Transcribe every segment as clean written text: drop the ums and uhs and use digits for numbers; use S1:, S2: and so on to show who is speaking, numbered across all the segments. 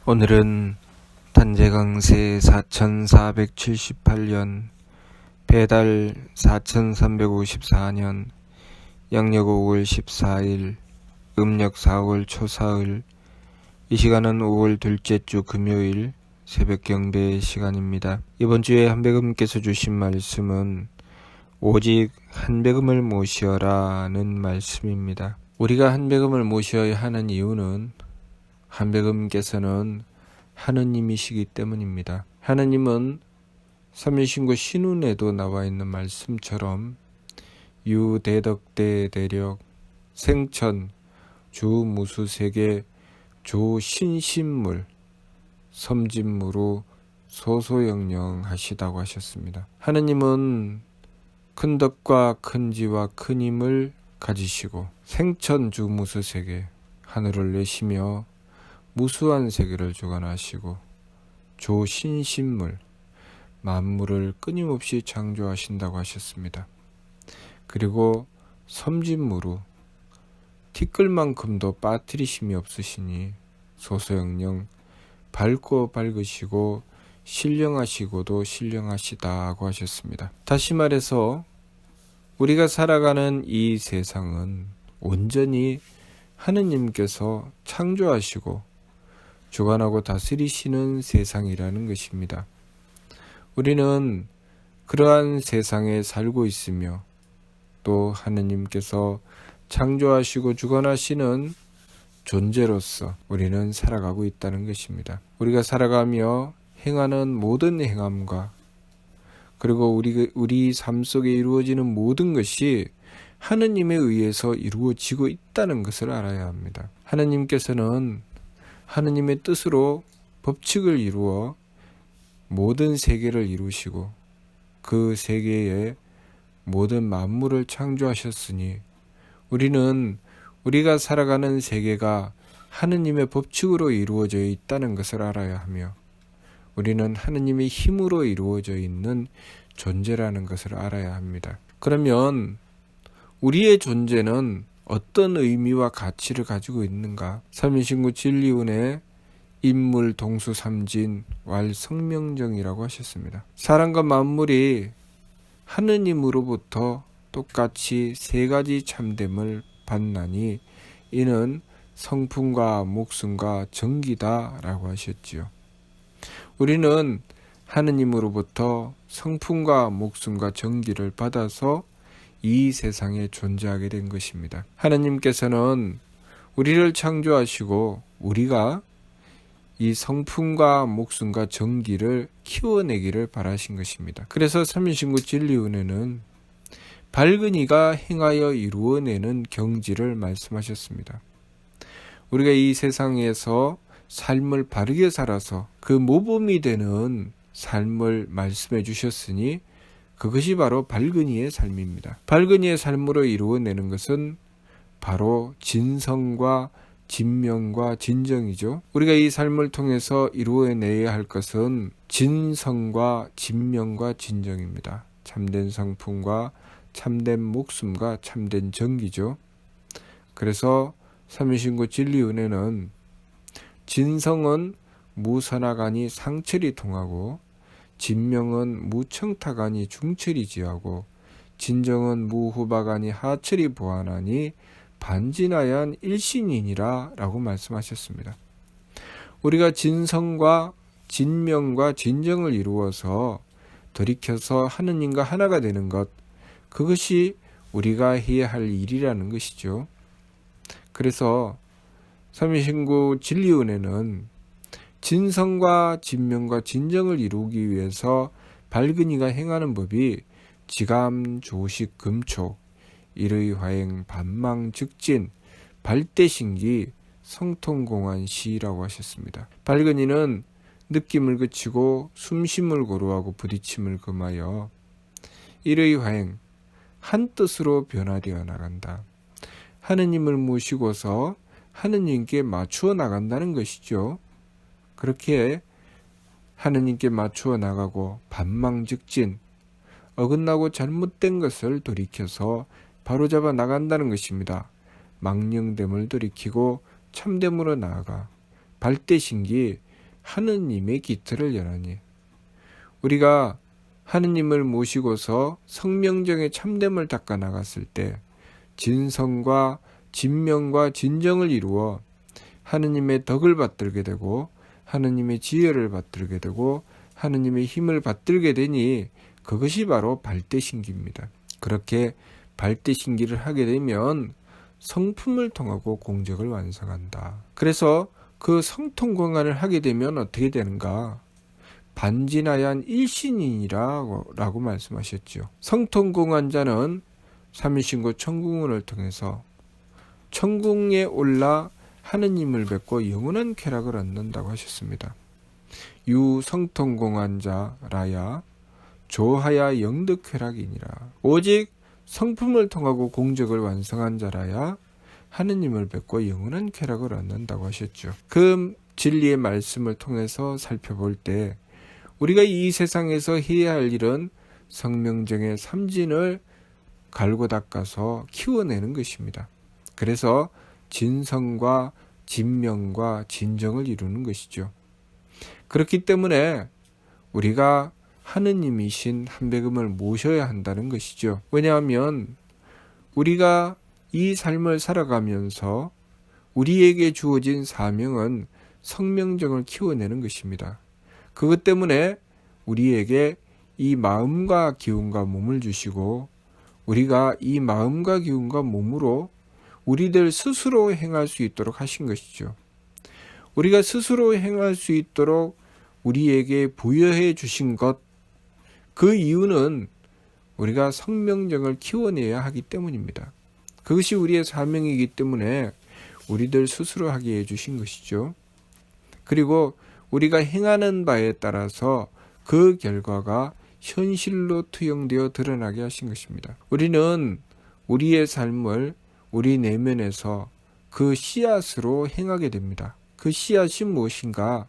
S1: 오늘은 단재강세 4478년, 배달 4354년, 양력 5월 14일, 음력 4월 초사흘, 이 시간은 5월 둘째 주 금요일 새벽 경배 시간입니다. 이번 주에 한배금께서 주신 말씀은 오직 한배금을 모시어라는 말씀입니다. 우리가 한배금을 모셔야 하는 이유는 한배금께서는 하느님이시기 때문입니다. 하느님은 삼일신고 신운에도 나와 있는 말씀처럼 유대덕대 대력 생천 주무수세계 조신신물 섬진무로 소소영령 하시다고 하셨습니다. 하느님은 큰 덕과 큰 지와 큰 힘을 가지시고 생천 주무수세계 하늘을 내시며 무수한 세계를 주관하시고 조신신물 만물을 끊임없이 창조하신다고 하셨습니다. 그리고 섬진무로 티끌만큼도 빠뜨리심이 없으시니 소소영령 밝고 밝으시고 신령하시고도 신령하시다고 하셨습니다. 다시 말해서 우리가 살아가는 이 세상은 온전히 하느님께서 창조하시고 주관하고 다스리시는 세상이라는 것입니다. 우리는 그러한 세상에 살고 있으며 또 하느님께서 창조하시고 주관하시는 존재로서 우리는 살아가고 있다는 것입니다. 우리가 살아가며 행하는 모든 행함과 그리고 우리 삶 속에 이루어지는 모든 것이 하느님에 의해서 이루어지고 있다는 것을 알아야 합니다. 하느님께서는 하느님의 뜻으로 법칙을 이루어 모든 세계를 이루시고 그 세계에 모든 만물을 창조하셨으니 우리는 우리가 살아가는 세계가 하느님의 법칙으로 이루어져 있다는 것을 알아야 하며 우리는 하느님의 힘으로 이루어져 있는 존재라는 것을 알아야 합니다. 그러면 우리의 존재는 어떤 의미와 가치를 가지고 있는가? 삼일신구 진리운의 인물 동수 삼진 왈 성명정이라고 하셨습니다. 사람과 만물이 하느님으로부터 똑같이 세 가지 참됨을 받나니 이는 성품과 목숨과 정기다라고 하셨지요. 우리는 하느님으로부터 성품과 목숨과 정기를 받아서 이 세상에 존재하게 된 것입니다. 하느님께서는 우리를 창조하시고 우리가 이 성품과 목숨과 정기를 키워내기를 바라신 것입니다. 그래서 삼일신구 진리운에는 밝은 이가 행하여 이루어내는 경지를 말씀하셨습니다. 우리가 이 세상에서 삶을 바르게 살아서 그 모범이 되는 삶을 말씀해 주셨으니 그것이 바로 밝은 이의 삶입니다. 밝은 이의 삶으로 이루어내는 것은 바로 진성과 진명과 진정이죠. 우리가 이 삶을 통해서 이루어내야 할 것은 진성과 진명과 진정입니다. 참된 성품과 참된 목숨과 참된 정기죠. 그래서 삼일신구 진리은혜는 진성은 무선악아니 상철이 통하고 진명은 무청탁아니 중철이 지하고 진정은 무후박아니 하철이 보완하니 반진하얀 일신이니라 라고 말씀하셨습니다. 우리가 진성과 진명과 진정을 이루어서 돌이켜서 하느님과 하나가 되는 것, 그것이 우리가 해야 할 일이라는 것이죠. 그래서 삼일신구 진리은혜는 진성과 진명과 진정을 이루기 위해서 밝은 이가 행하는 법이 지감, 조식, 금촉, 일의화행, 반망, 즉진, 발대신기, 성통공한 시라고 하셨습니다. 밝은 이는 느낌을 그치고 숨쉼을 고루하고 부딪힘을 금하여 일의화행, 한 뜻으로 변화되어 나간다. 하느님을 모시고서 하느님께 맞추어 나간다는 것이죠. 그렇게 하느님께 맞추어 나가고 반망즉진, 어긋나고 잘못된 것을 돌이켜서 바로잡아 나간다는 것입니다. 망령됨을 돌이키고 참됨으로 나아가 발대신기, 하느님의 기틀을 연하니. 우리가 하느님을 모시고서 성명정의 참됨을 닦아 나갔을 때 진성과 진명과 진정을 이루어 하느님의 덕을 받들게 되고 하느님의 지혜를 받들게 되고 하느님의 힘을 받들게 되니 그것이 바로 발대신기입니다. 그렇게 발대신기를 하게 되면 성품을 통하고 공적을 완성한다. 그래서 그 성통공안을 하게 되면 어떻게 되는가? 반진하얀 일신이니라고 말씀하셨죠. 성통공안자는 삼위신고 청궁문을 통해서 천궁에 올라 하느님을 뵙고 영원한 쾌락을 얻는다고 하셨습니다. 유 성통공안자라야 조하야 영득쾌락이니라. 오직 성품을 통하고 공적을 완성한 자라야 하느님을 뵙고 영원한 쾌락을 얻는다고 하셨죠. 그 진리의 말씀을 통해서 살펴볼 때 우리가 이 세상에서 해야 할 일은 성명정의 삼진을 갈고 닦아서 키워내는 것입니다. 그래서 진성과 진명과 진정을 이루는 것이죠. 그렇기 때문에 우리가 하느님이신 한백음을 모셔야 한다는 것이죠. 왜냐하면 우리가 이 삶을 살아가면서 우리에게 주어진 사명은 성명정을 키워내는 것입니다. 그것 때문에 우리에게 이 마음과 기운과 몸을 주시고 우리가 이 마음과 기운과 몸으로 우리들 스스로 행할 수 있도록 하신 것이죠. 우리가 스스로 행할 수 있도록 우리에게 부여해 주신 것, 그 이유는 우리가 성명정을 키워내야 하기 때문입니다. 그것이 우리의 사명이기 때문에 우리들 스스로 하게 해주신 것이죠. 그리고 우리가 행하는 바에 따라서 그 결과가 현실로 투영되어 드러나게 하신 것입니다. 우리는 우리의 삶을 우리 내면에서 그 씨앗으로 행하게 됩니다. 그 씨앗이 무엇인가?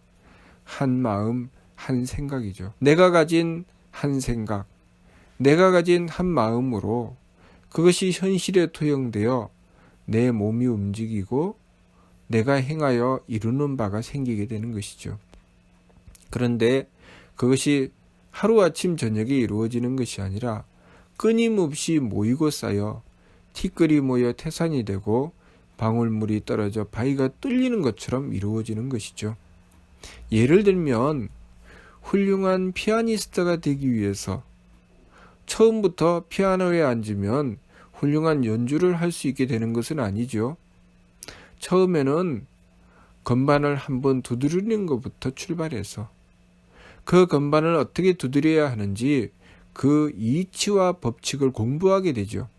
S1: 한 마음, 한 생각이죠. 내가 가진 한 생각, 내가 가진 한 마음으로 그것이 현실에 투영되어 내 몸이 움직이고 내가 행하여 이루는 바가 생기게 되는 것이죠. 그런데 그것이 하루아침 저녁에 이루어지는 것이 아니라 끊임없이 모이고 쌓여 티끌이 모여 태산이 되고 방울물이 떨어져 바위가 뚫리는 것처럼 이루어지는 것이죠. 예를 들면 훌륭한 피아니스트가 되기 위해서 처음부터 피아노에 앉으면 훌륭한 연주를 할 수 있게 되는 것은 아니죠. 처음에는 건반을 한번 두드리는 것부터 출발해서 그 건반을 어떻게 두드려야 하는지 그 이치와 법칙을 공부하게 되죠.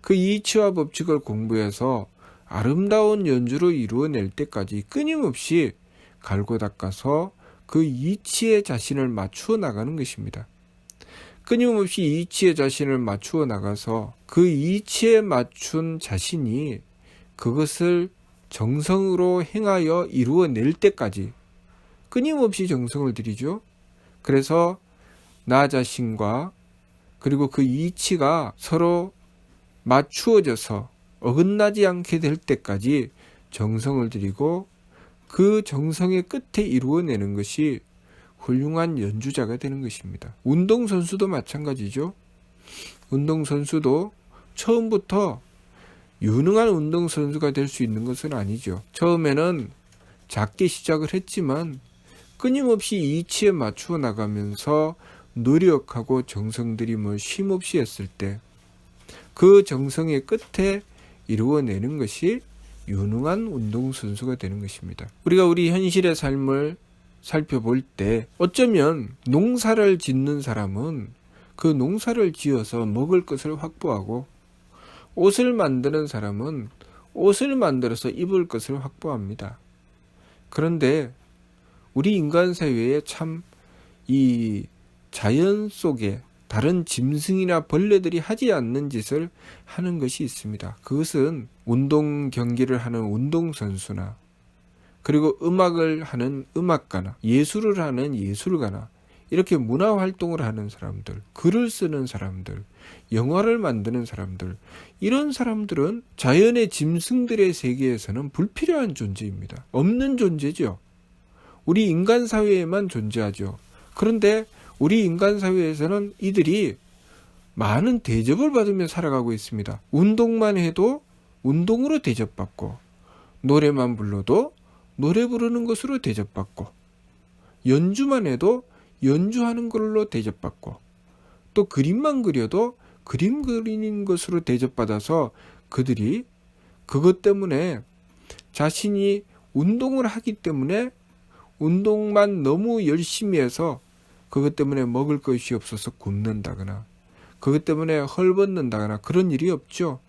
S1: 그 이치와 법칙을 공부해서 아름다운 연주를 이루어낼 때까지 끊임없이 갈고 닦아서 그 이치에 자신을 맞추어 나가는 것입니다. 끊임없이 이치에 자신을 맞추어 나가서 그 이치에 맞춘 자신이 그것을 정성으로 행하여 이루어낼 때까지 끊임없이 정성을 들이죠. 그래서 나 자신과 그리고 그 이치가 서로 맞추어져서 어긋나지 않게 될 때까지 정성을 들이고 그 정성의 끝에 이루어내는 것이 훌륭한 연주자가 되는 것입니다. 운동선수도 마찬가지죠. 운동선수도 처음부터 유능한 운동선수가 될 수 있는 것은 아니죠. 처음에는 작게 시작을 했지만 끊임없이 이치에 맞추어 나가면서 노력하고 정성 들임을 쉼없이 했을 때 그 정성의 끝에 이루어내는 것이 유능한 운동선수가 되는 것입니다. 우리가 우리 현실의 삶을 살펴볼 때 어쩌면 농사를 짓는 사람은 그 농사를 지어서 먹을 것을 확보하고 옷을 만드는 사람은 옷을 만들어서 입을 것을 확보합니다. 그런데 우리 인간 사회에 참 이 자연 속에 다른 짐승이나 벌레들이 하지 않는 짓을 하는 것이 있습니다. 그것은 운동 경기를 하는 운동선수나 그리고 음악을 하는 음악가나 예술을 하는 예술가나 이렇게 문화활동을 하는 사람들, 글을 쓰는 사람들, 영화를 만드는 사람들, 이런 사람들은 자연의 짐승들의 세계에서는 불필요한 존재입니다. 없는 존재죠. 우리 인간 사회에만 존재하죠. 그런데 우리 인간 사회에서는 이들이 많은 대접을 받으며 살아가고 있습니다. 운동만 해도 운동으로 대접받고, 노래만 불러도 노래 부르는 것으로 대접받고, 연주만 해도 연주하는 걸로 대접받고, 또 그림만 그려도 그림 그리는 것으로 대접받아서 그들이 그것 때문에 자신이 운동을 하기 때문에 운동만 너무 열심히 해서 그것 때문에 먹을 것이 없어서 굶는다거나 그것 때문에 헐벗는다거나 그런 일이 없죠.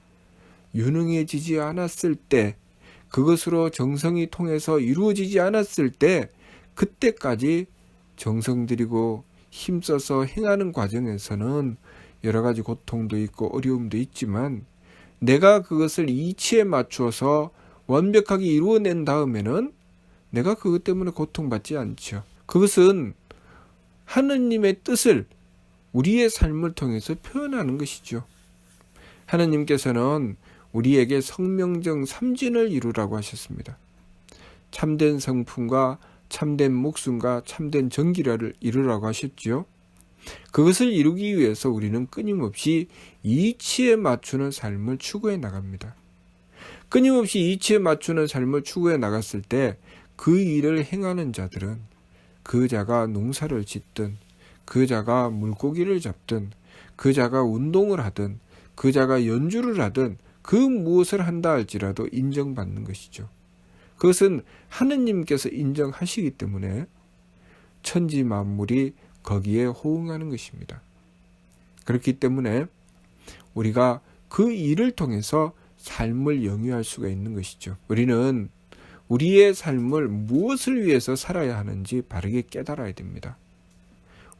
S1: 유능해지지 않았을 때, 그것으로 정성이 통해서 이루어지지 않았을 때, 그때까지 정성 들이고 힘써서 행하는 과정에서는 여러 가지 고통도 있고 어려움도 있지만, 내가 그것을 이치에 맞추어서 완벽하게 이루어낸 다음에는 내가 그것 때문에 고통받지 않죠. 그것은 하느님의 뜻을 우리의 삶을 통해서 표현하는 것이죠. 하느님께서는 우리에게 성명정 삼진을 이루라고 하셨습니다. 참된 성품과 참된 목숨과 참된 정기를 이루라고 하셨죠. 그것을 이루기 위해서 우리는 끊임없이 이치에 맞추는 삶을 추구해 나갑니다. 끊임없이 이치에 맞추는 삶을 추구해 나갔을 때 그 일을 행하는 자들은, 그 자가 농사를 짓든, 그 자가 물고기를 잡든, 그 자가 운동을 하든, 그 자가 연주를 하든, 그 무엇을 한다 할지라도 인정받는 것이죠. 그것은 하느님께서 인정하시기 때문에 천지 만물이 거기에 호응하는 것입니다. 그렇기 때문에 우리가 그 일을 통해서 삶을 영위할 수가 있는 것이죠. 우리는 우리의 삶을 무엇을 위해서 살아야 하는지 바르게 깨달아야 됩니다.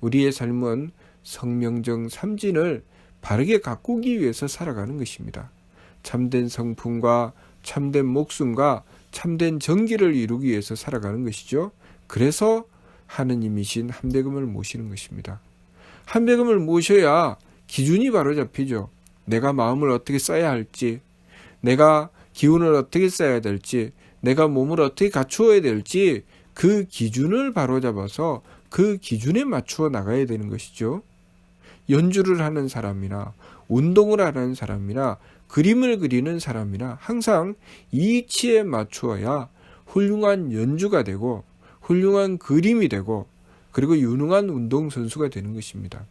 S1: 우리의 삶은 성명정 삼진을 바르게 가꾸기 위해서 살아가는 것입니다. 참된 성품과 참된 목숨과 참된 정기를 이루기 위해서 살아가는 것이죠. 그래서 하느님이신 한배금을 모시는 것입니다. 한배금을 모셔야 기준이 바로 잡히죠. 내가 마음을 어떻게 써야 할지, 내가 기운을 어떻게 써야 될지, 내가 몸을 어떻게 갖추어야 될지 그 기준을 바로 잡아서 그 기준에 맞추어 나가야 되는 것이죠. 연주를 하는 사람이나 운동을 하는 사람이나 그림을 그리는 사람이나 항상 이치에 맞추어야 훌륭한 연주가 되고 훌륭한 그림이 되고 그리고 유능한 운동선수가 되는 것입니다.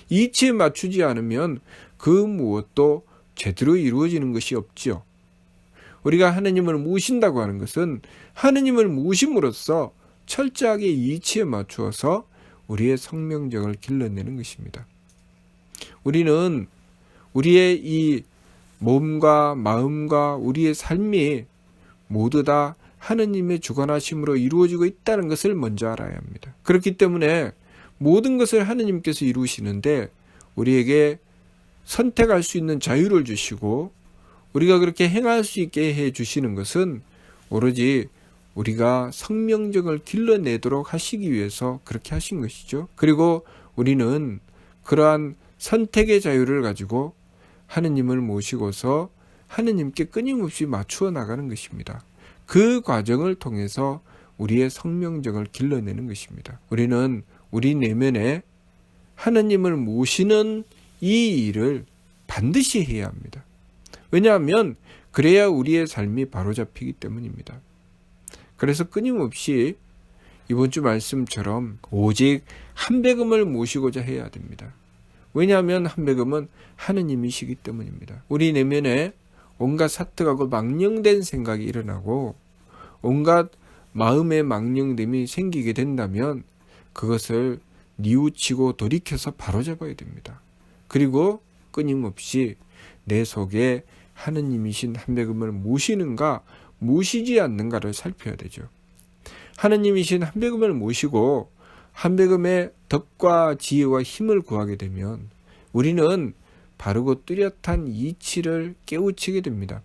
S1: 이치에 맞추지 않으면 그 무엇도 제대로 이루어지는 것이 없지요. 우리가 하느님을 모신다고 하는 것은 하느님을 모심으로써 철저하게 이치에 맞추어서 우리의 성명정을 길러내는 것입니다. 우리는 우리의 이 몸과 마음과 우리의 삶이 모두 다 하느님의 주관하심으로 이루어지고 있다는 것을 먼저 알아야 합니다. 그렇기 때문에 모든 것을 하느님께서 이루시는데 우리에게 선택할 수 있는 자유를 주시고 우리가 그렇게 행할 수 있게 해 주시는 것은 오로지 우리가 성명정을 길러내도록 하시기 위해서 그렇게 하신 것이죠. 그리고 우리는 그러한 선택의 자유를 가지고 하느님을 모시고서 하느님께 끊임없이 맞추어 나가는 것입니다. 그 과정을 통해서 우리의 성명정을 길러내는 것입니다. 우리는 우리 내면에 하느님을 모시는 이 일을 반드시 해야 합니다. 왜냐하면 그래야 우리의 삶이 바로잡히기 때문입니다. 그래서 끊임없이 이번 주 말씀처럼 오직 한배금을 모시고자 해야 됩니다. 왜냐하면 한배금은 하느님이시기 때문입니다. 우리 내면에 온갖 사특하고 망령된 생각이 일어나고 온갖 마음의 망령됨이 생기게 된다면 그것을 뉘우치고 돌이켜서 바로잡아야 됩니다. 그리고 끊임없이 내 속에 하느님이신 한배금을 모시는가 모시지 않는가를 살펴야 되죠. 하느님이신 한배금을 모시고 한배금의 덕과 지혜와 힘을 구하게 되면 우리는 바르고 뚜렷한 이치를 깨우치게 됩니다.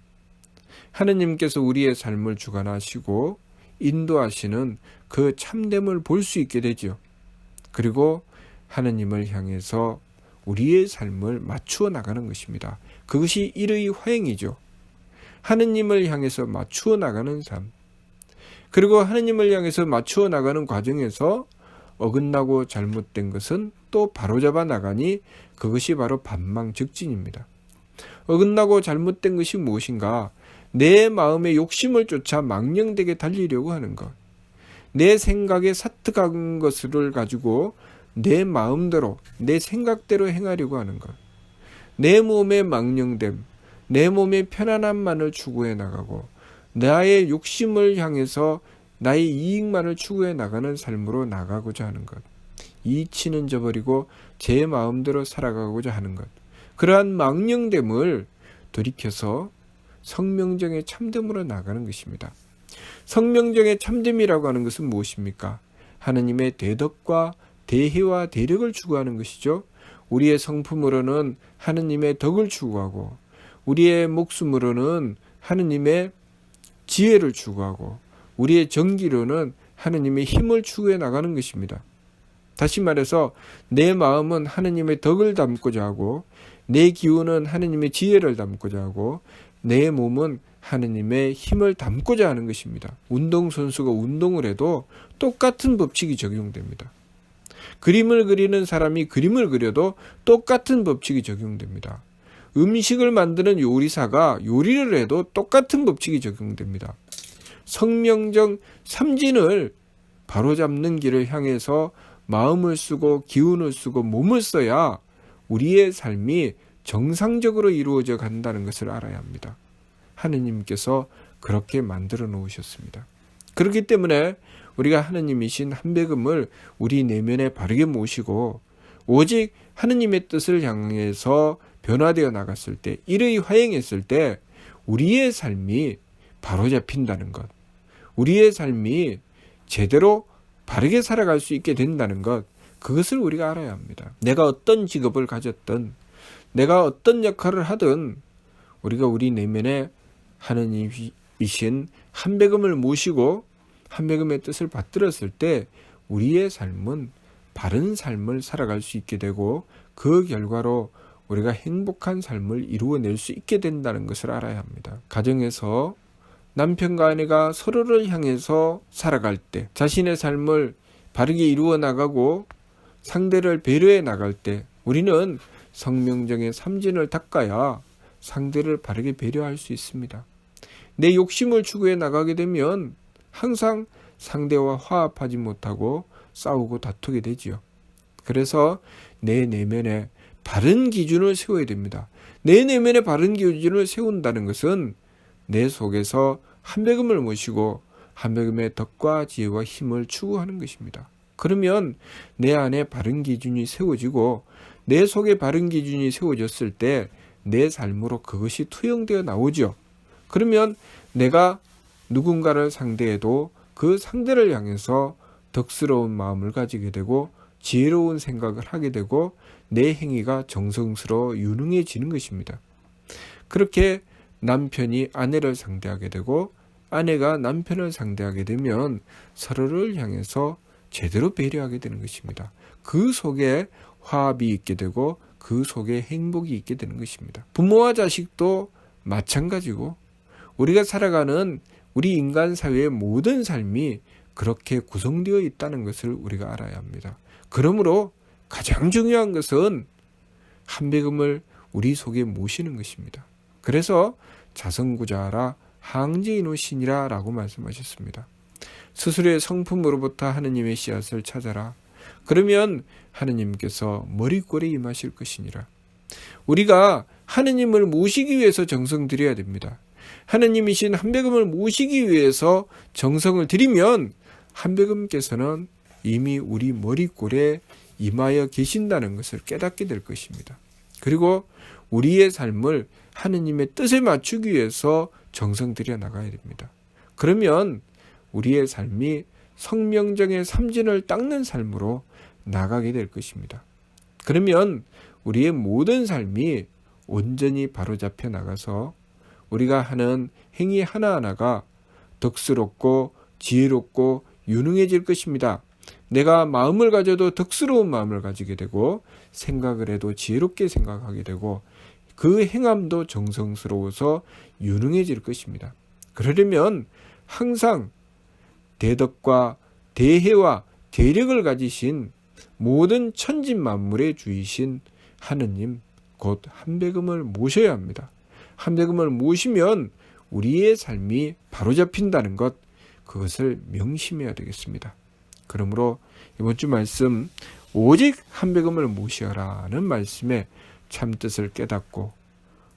S1: 하느님께서 우리의 삶을 주관하시고 인도하시는 그 참됨을 볼 수 있게 되죠. 그리고 하느님을 향해서 우리의 삶을 맞추어 나가는 것입니다. 그것이 일의 화행이죠. 하느님을 향해서 맞추어 나가는 삶. 그리고 하느님을 향해서 맞추어 나가는 과정에서 어긋나고 잘못된 것은 또 바로잡아 나가니 그것이 바로 반망즉진입니다. 어긋나고 잘못된 것이 무엇인가? 내 마음의 욕심을 쫓아 망령되게 달리려고 하는 것. 내 생각에 사특한 것을 가지고 내 마음대로, 내 생각대로 행하려고 하는 것. 내 몸의 망령됨, 내 몸의 편안함만을 추구해 나가고 나의 욕심을 향해서 나의 이익만을 추구해 나가는 삶으로 나가고자 하는 것. 이치는 저버리고 제 마음대로 살아가고자 하는 것. 그러한 망령됨을 돌이켜서 성명정의 참됨으로 나가는 것입니다. 성명정의 참됨이라고 하는 것은 무엇입니까? 하느님의 대덕과 대혜와 대력을 추구하는 것이죠. 우리의 성품으로는 하느님의 덕을 추구하고 우리의 목숨으로는 하느님의 지혜를 추구하고 우리의 정기로는 하느님의 힘을 추구해 나가는 것입니다. 다시 말해서 내 마음은 하느님의 덕을 담고자 하고 내 기운은 하느님의 지혜를 담고자 하고 내 몸은 하느님의 힘을 담고자 하는 것입니다. 운동선수가 운동을 해도 똑같은 법칙이 적용됩니다. 그림을 그리는 사람이 그림을 그려도 똑같은 법칙이 적용됩니다. 음식을 만드는 요리사가 요리를 해도 똑같은 법칙이 적용됩니다. 성명정 삼진을 바로잡는 길을 향해서 마음을 쓰고 기운을 쓰고 몸을 써야 우리의 삶이 정상적으로 이루어져 간다는 것을 알아야 합니다. 하느님께서 그렇게 만들어 놓으셨습니다. 그렇기 때문에 우리가 하느님이신 한백음을 우리 내면에 바르게 모시고 오직 하느님의 뜻을 향해서 변화되어 나갔을 때, 일의 화행했을 때 우리의 삶이 바로잡힌다는 것, 우리의 삶이 제대로 바르게 살아갈 수 있게 된다는 것, 그것을 우리가 알아야 합니다. 내가 어떤 직업을 가졌든 내가 어떤 역할을 하든 우리가 우리 내면에 하느님이신 한백음을 모시고 한백음의 뜻을 받들었을 때 우리의 삶은 바른 삶을 살아갈 수 있게 되고 그 결과로 우리가 행복한 삶을 이루어낼 수 있게 된다는 것을 알아야 합니다. 가정에서 남편과 아내가 서로를 향해서 살아갈 때, 자신의 삶을 바르게 이루어 나가고 상대를 배려해 나갈 때 우리는 성명정의 삼진을 닦아야 상대를 바르게 배려할 수 있습니다. 내 욕심을 추구해 나가게 되면 항상 상대와 화합하지 못하고 싸우고 다투게 되지요. 그래서 내 내면에 바른 기준을 세워야 됩니다. 내 내면에 바른 기준을 세운다는 것은 내 속에서 한백음을 모시고 한백음의 덕과 지혜와 힘을 추구하는 것입니다. 그러면 내 안에 바른 기준이 세워지고 내 속에 바른 기준이 세워졌을 때 내 삶으로 그것이 투영되어 나오죠. 그러면 내가 누군가를 상대해도 그 상대를 향해서 덕스러운 마음을 가지게 되고 지혜로운 생각을 하게 되고 내 행위가 정성스러워 유능해지는 것입니다. 그렇게 남편이 아내를 상대하게 되고 아내가 남편을 상대하게 되면 서로를 향해서 제대로 배려하게 되는 것입니다. 그 속에 화합이 있게 되고 그 속에 행복이 있게 되는 것입니다. 부모와 자식도 마찬가지고 우리가 살아가는 우리 인간 사회의 모든 삶이 그렇게 구성되어 있다는 것을 우리가 알아야 합니다. 그러므로 가장 중요한 것은 한백음을 우리 속에 모시는 것입니다. 그래서 자성구자하라 항제이노신이라 라고 말씀하셨습니다. 스스로의 성품으로부터 하느님의 씨앗을 찾아라. 그러면 하느님께서 머리꼴에 임하실 것이니라. 우리가 하느님을 모시기 위해서 정성 들여야 됩니다. 하느님이신 한백음을 모시기 위해서 정성을 들이면 한백음께서는 이미 우리 머리꼴에 임하여 계신다는 것을 깨닫게 될 것입니다. 그리고 우리의 삶을 하느님의 뜻에 맞추기 위해서 정성 들여 나가야 됩니다. 그러면 우리의 삶이 성명정의 삼진을 닦는 삶으로 나가게 될 것입니다. 그러면 우리의 모든 삶이 온전히 바로잡혀 나가서 우리가 하는 행위 하나하나가 덕스럽고 지혜롭고 유능해질 것입니다. 내가 마음을 가져도 덕스러운 마음을 가지게 되고 생각을 해도 지혜롭게 생각하게 되고 그 행함도 정성스러워서 유능해질 것입니다. 그러려면 항상 대덕과 대혜와 대력을 가지신 모든 천지 만물의 주이신 하느님 곧 한백음을 모셔야 합니다. 한백음을 모시면 우리의 삶이 바로잡힌다는 것, 그것을 명심해야 되겠습니다. 그러므로 이번 주 말씀 오직 한백음을 모시어라는 말씀의 참뜻을 깨닫고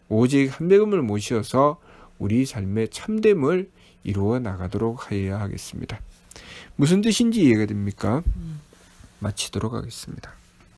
S1: 오직 한백음을 모시어서 우리 삶의 참됨을 이루어 나가도록 하여야 하겠습니다. 무슨 뜻인지 이해가 됩니까? 마치도록 하겠습니다.